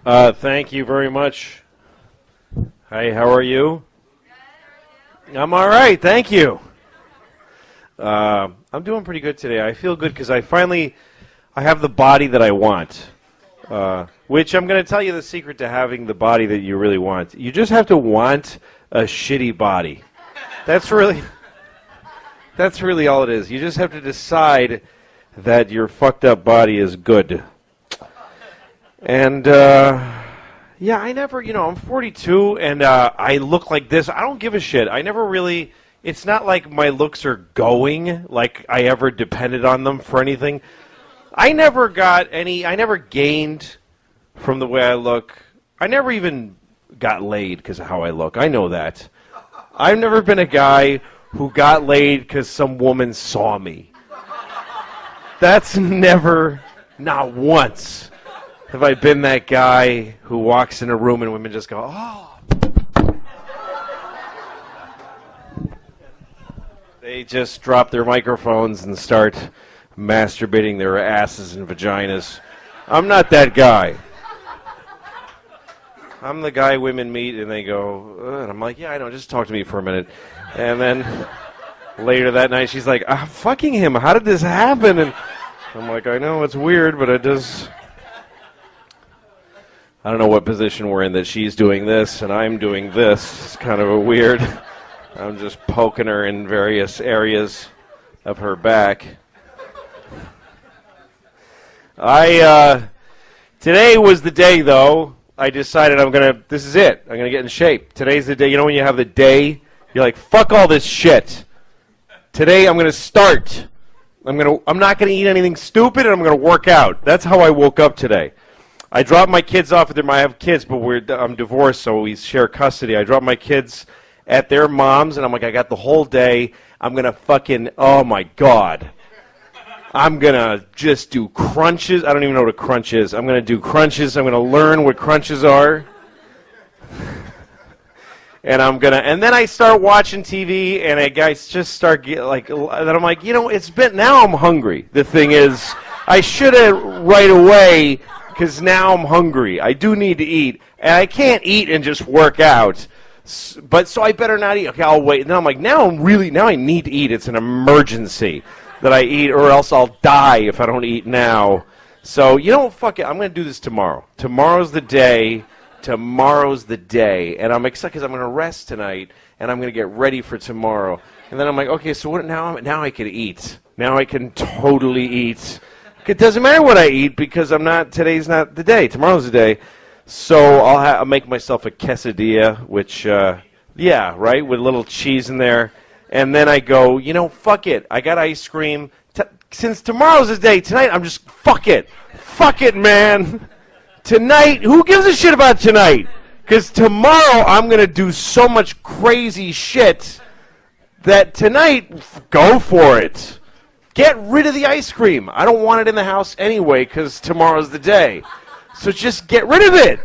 Thank you very much. Hi, how are you? I'm all right, thank you. I'm doing pretty good today. I feel good because I have the body that I want. Which I'm going to tell you the secret to having the body that you really want. You just have to want a shitty body. That's really all it is. You just have to decide that your fucked up body is good. And, yeah, I never, I'm 42, and I look like this. I don't give a shit. I never really, it's not like my looks are going, like I ever depended on them for anything. I never gained from the way I look. I never even got laid because of how I look. I know that. I've never been a guy who got laid because some woman saw me. That's never, not once, have I been that guy who walks in a room and women just go, oh. They just drop their microphones and start masturbating their asses and vaginas. I'm not that guy. I'm the guy women meet and they go, ugh, and I'm like, yeah, I know, just talk to me for a minute. And then later that night she's like, I'm fucking him. How did this happen? And I'm like, I know, it's weird, but it does. I don't know what position we're in that she's doing this and I'm doing this. It's kind of a weird. I'm just poking her in various areas of her back. Today was the day, though. I decided this is it. I'm going to get in shape. Today's the day. You know when you have the day, you're like, fuck all this shit. Today I'm going to start. I'm not going to eat anything stupid, and I'm going to work out. That's how I woke up today. I dropped my kids off at I have kids, but I'm divorced, so we share custody. I dropped my kids at their mom's, and I'm like, I got the whole day. I'm going to fucking, oh my God. I'm going to just do crunches. I don't even know what a crunch is. I'm going to do crunches. I'm going to learn what crunches are. And then I start watching TV, and I just start then I'm like, now I'm hungry. The thing is, I should have right away, because now I'm hungry. I do need to eat, and I can't eat and just work out. But so I better not eat. Okay, I'll wait. And then I'm like, now I need to eat. It's an emergency that I eat, or else I'll die if I don't eat now. So, fuck it. I'm going to do this tomorrow. Tomorrow's the day. And I'm excited because I'm going to rest tonight, and I'm going to get ready for tomorrow. And then I'm like, okay, so what now I can eat. Now I can totally eat. It doesn't matter what I eat because today's not the day. Tomorrow's the day. So I'll make myself a quesadilla, which, right, with a little cheese in there. And then I go, fuck it. I got ice cream. Since tomorrow's the day, tonight I'm just, fuck it. Fuck it, man. Tonight, who gives a shit about tonight? Because tomorrow I'm going to do so much crazy shit that tonight, go for it. Get rid of the ice cream. I don't want it in the house anyway because tomorrow's the day. So just get rid of it.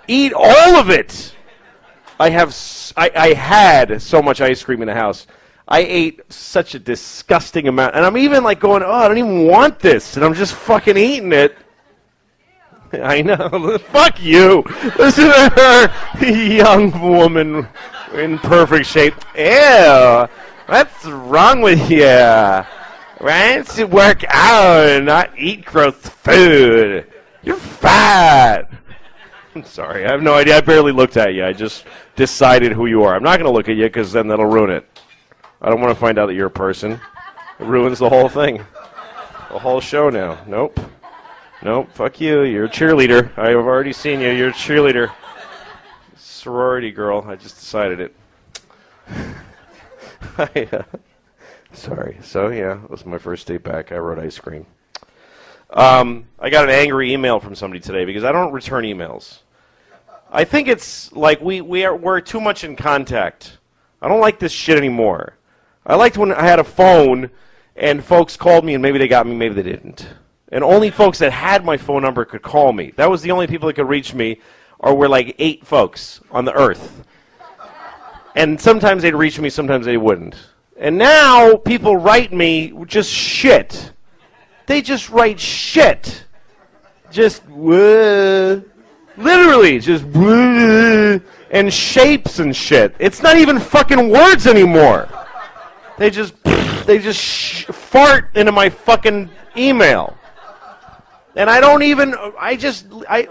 Eat all of it. I had so much ice cream in the house. I ate such a disgusting amount. And I'm even like going, I don't even want this. And I'm just fucking eating it. I know. Fuck you. Listen to her, young woman in perfect shape. Ew. What's wrong with you? Why don't you work out and not eat gross food? You're fat. I'm sorry. I have no idea. I barely looked at you. I just decided who you are. I'm not going to look at you because then that'll ruin it. I don't want to find out that you're a person. It ruins the whole thing. The whole show now. Nope. Fuck you. You're a cheerleader. I have already seen you. You're a cheerleader. Sorority girl. I just decided it. Sorry. So, yeah, that was my first day back. I wrote ice cream. I got an angry email from somebody today because I don't return emails. I think it's like we're too much in contact. I don't like this shit anymore. I liked when I had a phone and folks called me and maybe they got me, maybe they didn't. And only folks that had my phone number could call me. That was the only people that could reach me, or were like 8 folks on the earth. And sometimes they'd reach me, sometimes they wouldn't. And now people write me just shit. They just write shit. Just, Literally, just and shapes and shit. It's not even fucking words anymore. They just fart into my fucking email. And I don't even,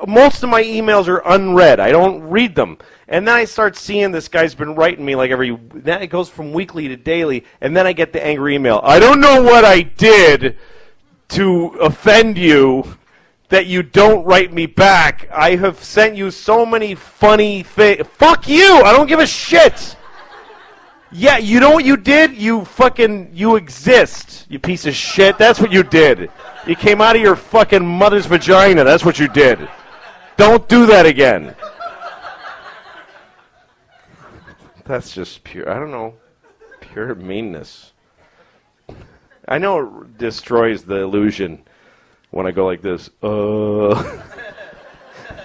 most of my emails are unread. I don't read them. And then I start seeing this guy's been writing me like then it goes from weekly to daily, and then I get the angry email. I don't know what I did to offend you that you don't write me back. I have sent you so many funny things. Fuck you! I don't give a shit! Yeah, you know what you did? You exist, you piece of shit. That's what you did. You came out of your fucking mother's vagina. That's what you did. Don't do that again. That's just pure, I don't know, pure meanness. I know it destroys the illusion when I go like this.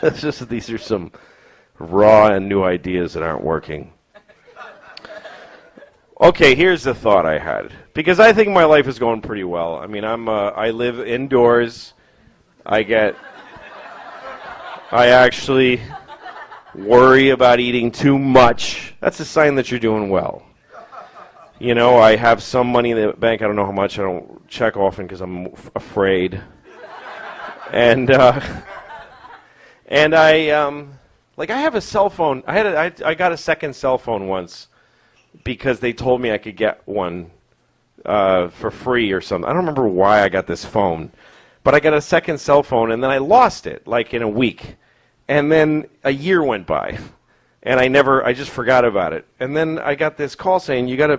It's just that these are some raw and new ideas that aren't working. Okay, here's the thought I had. Because I think my life is going pretty well. I mean, I live indoors. I actually worry about eating too much. That's a sign that you're doing well. You know, I have some money in the bank. I don't know how much. I don't check often because I'm afraid. And I have a cell phone. I got a second cell phone once because they told me I could get one for free or something. I don't remember why I got this phone, but I got a second cell phone and then I lost it like in a week. And then a year went by, and I just forgot about it. And then I got this call saying you got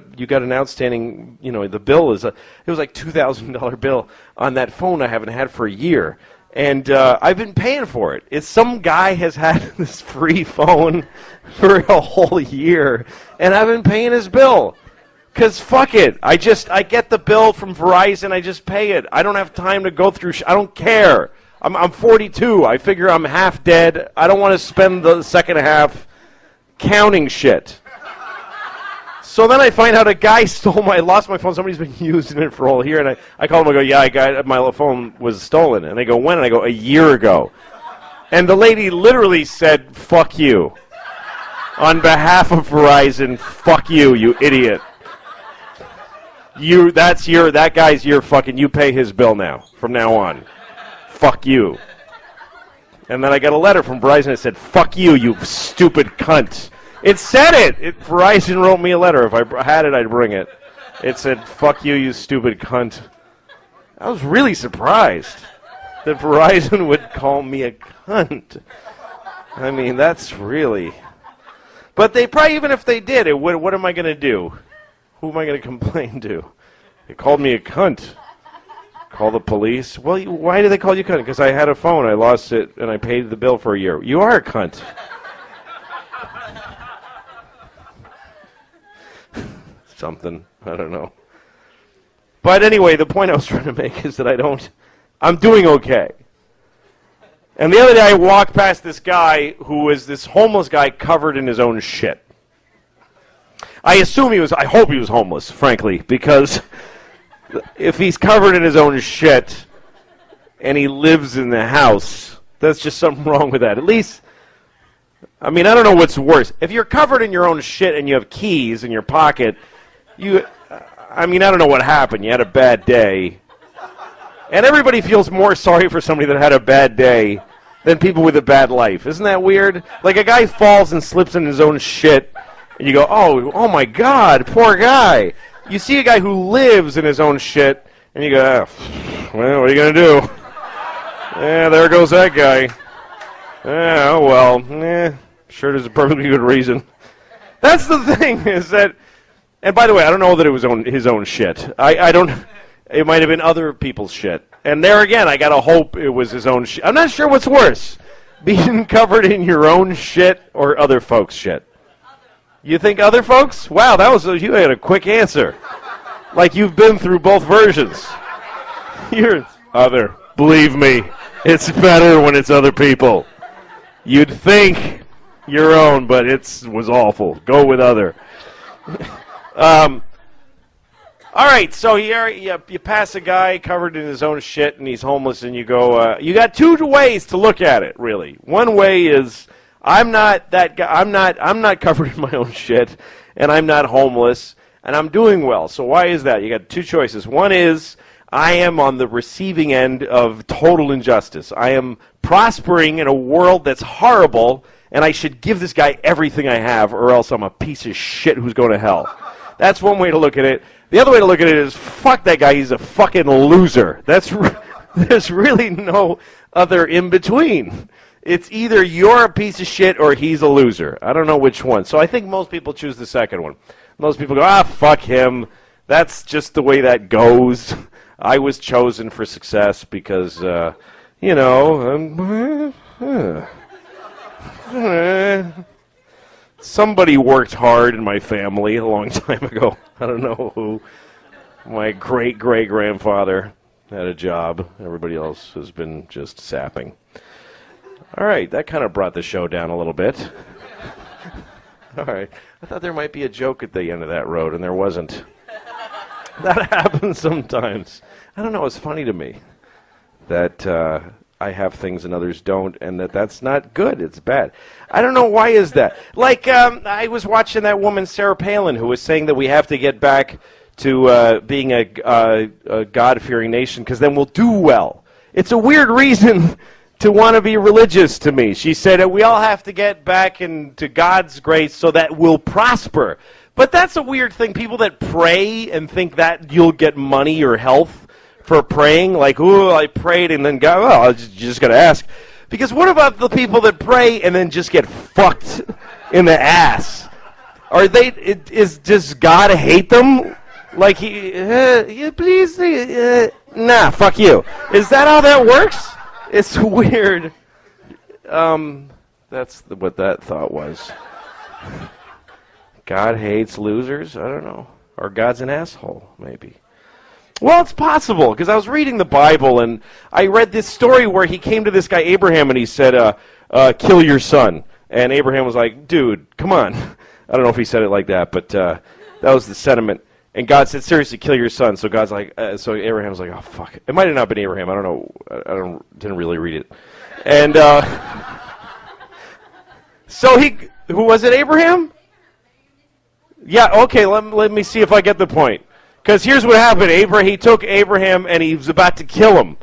an outstanding, the bill it was like $2,000 bill on that phone I haven't had for a year, and I've been paying for it. It's some guy has had this free phone for a whole year, and I've been paying his bill. 'Cause fuck it, I get the bill from Verizon, I just pay it. I don't have time to go through. I don't care. I'm 42. I figure I'm half dead. I don't want to spend the second half counting shit. So then I find out a guy lost my phone. Somebody's been using it for all year. And I call him, I go, yeah, my phone was stolen. And they go, when? And I go, a year ago. And the lady literally said, fuck you. On behalf of Verizon, fuck you, you idiot. That guy's your fucking, you pay his bill now, from now on. Fuck you. And then I got a letter from Verizon that said, fuck you, you stupid cunt. It said it. Verizon wrote me a letter. If I had it, I'd bring it. It said, fuck you, you stupid cunt. I was really surprised that Verizon would call me a cunt. I mean, that's really... But they probably, even if they did, what am I going to do? Who am I going to complain to? They called me a cunt. Call the police? Well, why did they call you cunt? Because I had a phone, I lost it, and I paid the bill for a year. You are a cunt. Something. I don't know. But anyway, the point I was trying to make is that I'm doing okay. And the other day I walked past this guy who was this homeless guy covered in his own shit. I hope he was homeless, frankly, because... if he's covered in his own shit and he lives in the house, there's just something wrong with that. At least, I mean, I don't know what's worse. If you're covered in your own shit and you have keys in your pocket, I don't know what happened. You had a bad day. And everybody feels more sorry for somebody that had a bad day than people with a bad life. Isn't that weird? Like a guy falls and slips in his own shit, and you go, oh my God, poor guy. You see a guy who lives in his own shit, and you go, well, what are you going to do? Yeah, there goes that guy. Oh, well, sure there's a perfectly good reason. That's the thing, is that, and by the way, I don't know that it was his own shit. I don't, it might have been other people's shit. And there again, I got to hope it was his own shit. I'm not sure what's worse, being covered in your own shit or other folks' shit. You think other folks? Wow, you had a quick answer. Like you've been through both versions. You're other. Believe me, it's better when it's other people. You'd think your own, but it was awful. Go with other. All right, so you pass a guy covered in his own shit and he's homeless, and you go, you got two ways to look at it, really. One way is, I'm not that guy, I'm not covered in my own shit, and I'm not homeless, and I'm doing well. So why is that? You got two choices. One is, I am on the receiving end of total injustice. I am prospering in a world that's horrible, and I should give this guy everything I have, or else I'm a piece of shit who's going to hell. That's one way to look at it. The other way to look at it is, fuck that guy, he's a fucking loser. There's really no other in between. It's either you're a piece of shit or he's a loser. I don't know which one. So I think most people choose the second one. Most people go, fuck him. That's just the way that goes. I was chosen for success because, somebody worked hard in my family a long time ago. I don't know who. My great-great-grandfather had a job. Everybody else has been just sapping. All right, that kind of brought the show down a little bit. All right. I thought there might be a joke at the end of that road, and there wasn't. That happens sometimes. I don't know, it's funny to me that I have things and others don't, and that's not good, it's bad. I don't know, why is that? Like, I was watching that woman, Sarah Palin, who was saying that we have to get back to being a God-fearing nation, because then we'll do well. It's a weird reason to want to be religious to me. She said that we all have to get back into God's grace so that we'll prosper. But that's a weird thing. People that pray and think that you'll get money or health for praying, like, ooh, I prayed and then God, well, you just got to ask. Because what about the people that pray and then just get fucked in the ass? Does God hate them? Like, please, nah, fuck you. Is that how that works? It's weird. That's what that thought was. God hates losers? I don't know. Or God's an asshole, maybe. Well, it's possible, because I was reading the Bible, and I read this story where he came to this guy Abraham, and he said, kill your son. And Abraham was like, dude, come on. I don't know if he said it like that, but that was the sentiment. And God said, seriously, kill your son. So God's like, so Abraham's like, oh, fuck. It might have not been Abraham. I don't know. Didn't really read it. And so who was it, Abraham? Yeah, okay, let me see if I get the point. Because here's what happened. He took Abraham and he was about to kill him.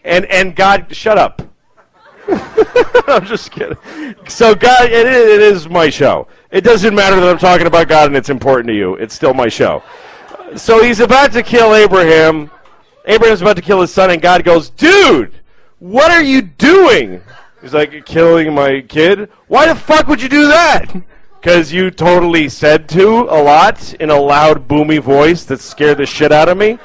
And God, shut up. I'm just kidding. So God, it is my show. It doesn't matter that I'm talking about God and it's important to you. It's still my show. So he's about to kill Abraham. Abraham's about to kill his son, and God goes, dude, what are you doing? He's like, killing my kid? Why the fuck would you do that? Because you totally said to a lot in a loud, boomy voice that scared the shit out of me.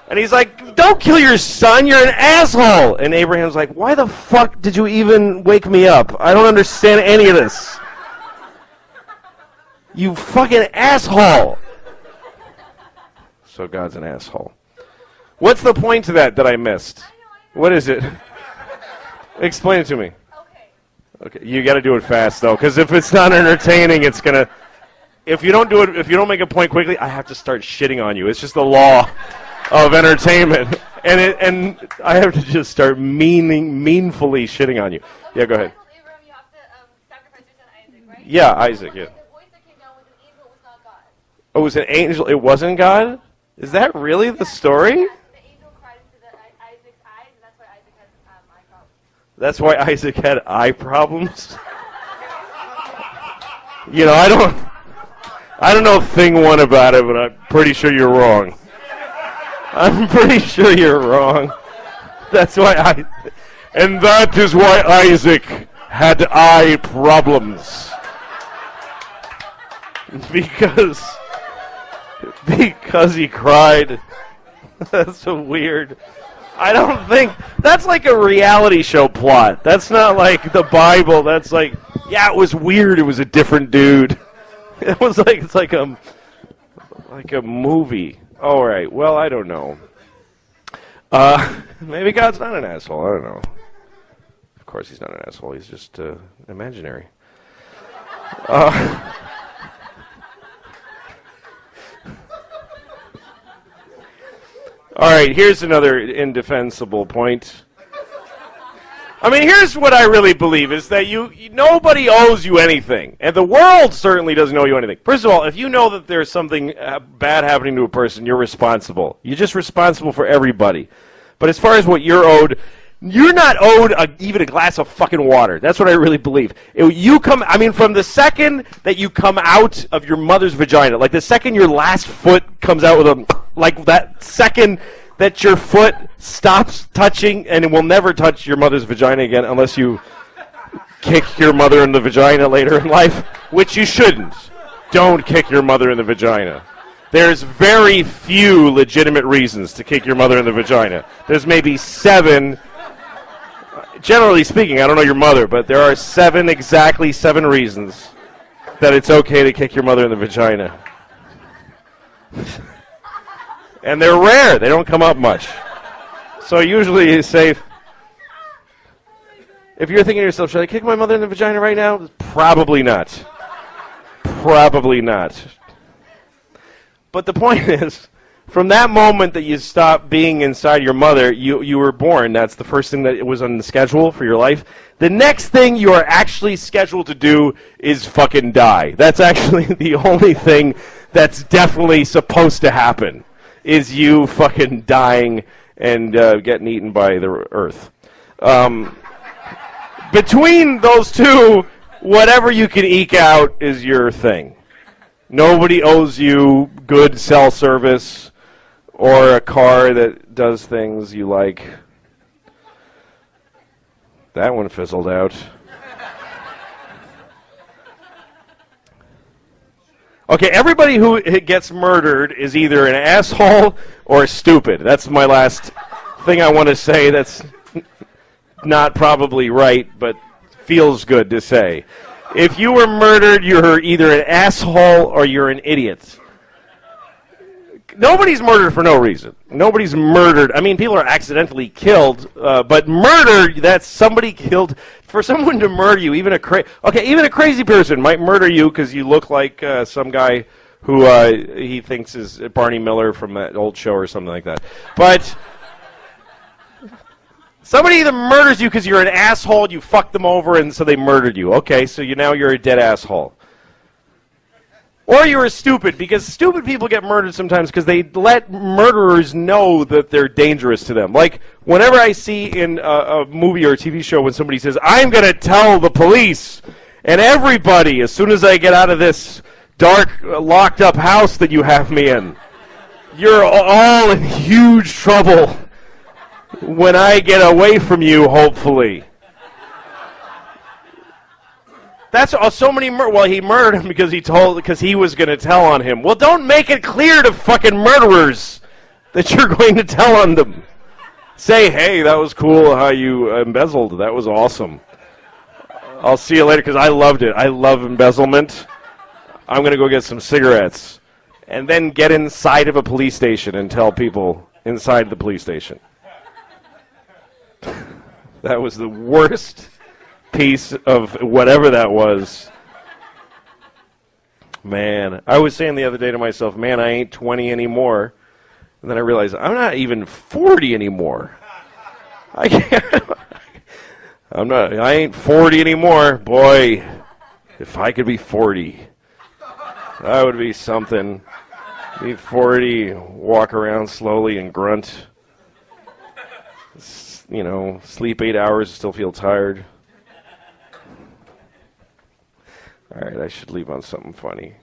And he's like, don't kill your son, you're an asshole. And Abraham's like, why the fuck did you even wake me up? I don't understand any of this. You fucking asshole. So God's an asshole. What's the point to that I missed? What is it? Explain it to me. Okay, you got to do it fast though, because if it's not entertaining, it's gonna. If you don't do it, if you don't make a point quickly, I have to start shitting on you. It's just the law of entertainment, and I have to just start meanfully shitting on you. Yeah, go ahead. Abraham, you have to sacrifice your son Isaac, right? Yeah, Isaac. Yeah. The voice that came down was an angel, it was not God. Oh, it was an angel. It wasn't God. Is that really the story? The angel cried into Isaac's eyes, and that's why Isaac has eye problems. That's why Isaac had eye problems. You know, I don't know thing one about it, but I'm pretty sure you're wrong. I'm pretty sure you're wrong. That's why and that is why Isaac had eye problems. Because he cried. That's so weird. I don't think that's like a reality show plot. That's not like the Bible. That's like, yeah, it was weird. It was a different dude. It was like it's like a movie. All right. Well, I don't know. Maybe God's not an asshole. I don't know. Of course, he's not an asshole. He's just imaginary. All right, here's another indefensible point. I mean, here's what I really believe, is that nobody owes you anything, and the world certainly doesn't owe you anything. First of all, if you know that there's something bad happening to a person, you're responsible. You're just responsible for everybody. But as far as what you're owed, you're not owed even a glass of fucking water. That's what I really believe. From the second that you come out of your mother's vagina, like the second your last foot comes out like that second that your foot stops touching, and it will never touch your mother's vagina again unless you kick your mother in the vagina later in life, which you shouldn't. Don't kick your mother in the vagina. There's very few legitimate reasons to kick your mother in the vagina. There's maybe 7. Generally speaking, I don't know your mother, but there are exactly 7 reasons that it's okay to kick your mother in the vagina. And they're rare. They don't come up much. So usually it's safe. If you're thinking to yourself, should I kick my mother in the vagina right now? Probably not. Probably not. But the point is, from that moment that you stop being inside your mother, you were born. That's the first thing that was on the schedule for your life. The next thing you are actually scheduled to do is fucking die. That's actually the only thing that's definitely supposed to happen, is you fucking dying and getting eaten by the earth. Between those two, whatever you can eke out is your thing. Nobody owes you good cell service or a car that does things you like. That one fizzled out. Okay, everybody who gets murdered is either an asshole or stupid. That's my last thing I want to say. That's not probably right, but feels good to say. If you were murdered, you're either an asshole or you're an idiot. Nobody's murdered for no reason. Nobody's murdered. I mean, people are accidentally killed, but murder, that's somebody killed. For someone to murder you, even a crazy person might murder you because you look like some guy who he thinks is Barney Miller from that old show or something like that. But somebody either murders you because you're an asshole, you fucked them over, and so they murdered you. Okay, so now you're a dead asshole. Or you're a stupid, because stupid people get murdered sometimes because they let murderers know that they're dangerous to them. Like, whenever I see in a movie or a TV show when somebody says, I'm going to tell the police and everybody as soon as I get out of this dark, locked-up house that you have me in, you're all in huge trouble when I get away from you, hopefully. That's so many. He murdered him because he was going to tell on him. Well, don't make it clear to fucking murderers that you're going to tell on them. Say, hey, that was cool how you embezzled. That was awesome. I'll see you later because I loved it. I love embezzlement. I'm going to go get some cigarettes and then get inside of a police station and tell people inside the police station. That was the worst piece of whatever that was. Man, I was saying the other day to myself, man, I ain't 20 anymore. And then I realized I'm not even 40 anymore. I ain't 40 anymore. Boy, if I could be 40, that would be something. Be 40, walk around slowly and grunt. Sleep 8 hours, still feel tired. All right, I should leave on something funny.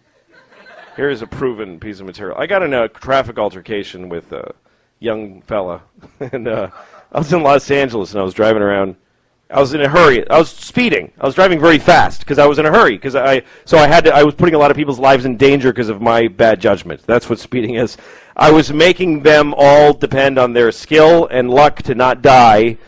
Here's a proven piece of material. I got in a traffic altercation with a young fella, and I was in Los Angeles, and I was driving around. I was in a hurry. I was speeding. I was driving very fast because I was in a hurry. I was putting a lot of people's lives in danger because of my bad judgment. That's what speeding is. I was making them all depend on their skill and luck to not die,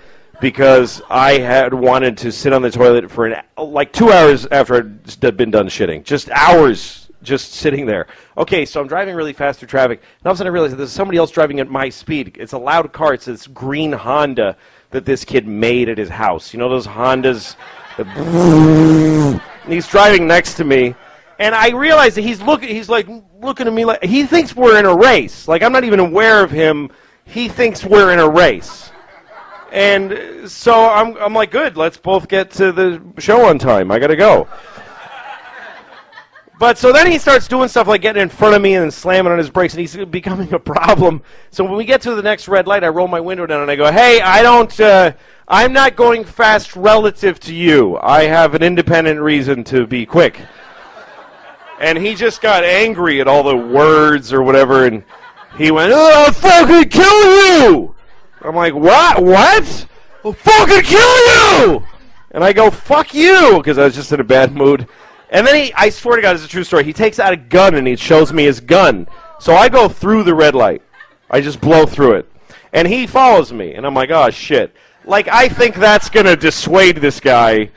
because I had wanted to sit on the toilet for 2 hours after I'd been done shitting. Just hours just sitting there. Okay, so I'm driving really fast through traffic, and all of a sudden I realize that there's somebody else driving at my speed. It's a loud car. It's this green Honda that this kid made at his house. You know those Hondas? And he's driving next to me, and I realize that he's looking at me like he thinks we're in a race. Like, I'm not even aware of him he thinks we're in a race. And so I'm like, good, let's both get to the show on time. I got to go. But so then he starts doing stuff like getting in front of me and slamming on his brakes, and he's becoming a problem. So when we get to the next red light, I roll my window down and I go, hey, I'm not going fast relative to you. I have an independent reason to be quick. And he just got angry at all the words or whatever, and he went, oh, I'll fucking kill you! I'm like, what? What? I'll fucking kill you! And I go, fuck you! Because I was just in a bad mood. And then I swear to God, it's a true story. He takes out a gun and he shows me his gun. So I go through the red light. I just blow through it. And he follows me. And I'm like, oh, shit. Like, I think that's going to dissuade this guy.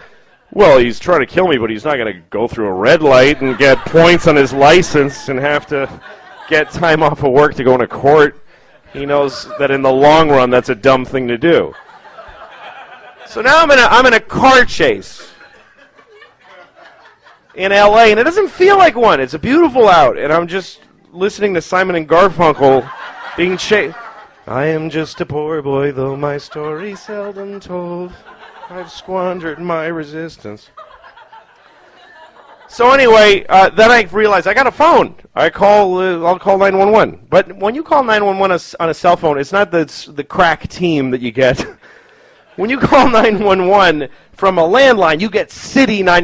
Well, he's trying to kill me, but he's not going to go through a red light and get points on his license and have to get time off of work to go into court. He knows that in the long run, that's a dumb thing to do. So now I'm in a car chase in L.A., and it doesn't feel like one. It's beautiful out, and I'm just listening to Simon and Garfunkel being chased. I am just a poor boy, though my story's seldom told. I've squandered my resistance. So anyway, then I realized I got a phone. I'll call 911. But when you call 911 on a cell phone, it's not the crack team that you get. When you call 911 from a landline, you get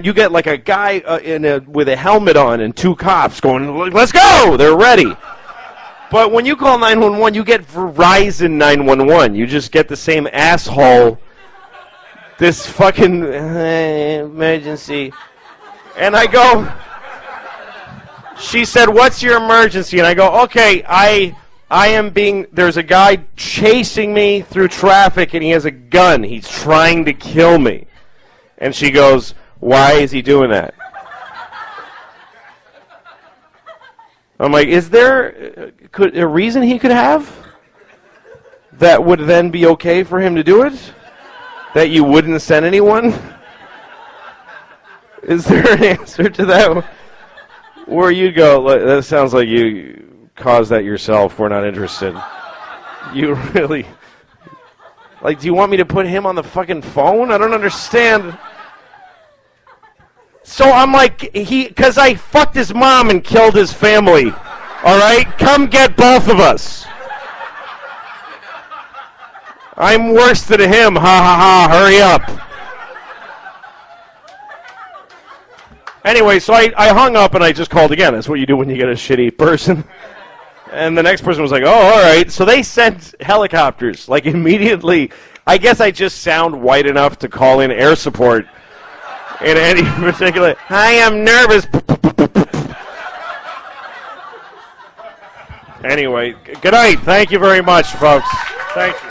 you get like a guy with a helmet on and two cops going, let's go! They're ready. But when you call 911, you get Verizon 911. You just get the same asshole. This fucking emergency. And I go, she said, what's your emergency? And I go, okay, there's a guy chasing me through traffic and he has a gun. He's trying to kill me. And she goes, why is he doing that? I'm like, is there a reason he could have that would then be okay for him to do it? That you wouldn't send anyone? Is there an answer to that? Where you go, that sounds like you caused that yourself. We're not interested. You really... Like, do you want me to put him on the fucking phone? I don't understand. So I'm like, because I fucked his mom and killed his family. All right? Come get both of us. I'm worse than him. Ha ha ha. Hurry up. Anyway, so I hung up and I just called again. That's what you do when you get a shitty person. And the next person was like, oh, all right. So they sent helicopters, like immediately. I guess I just sound white enough to call in air support in any particular. I am nervous. Anyway, good night. Thank you very much, folks. Thank you.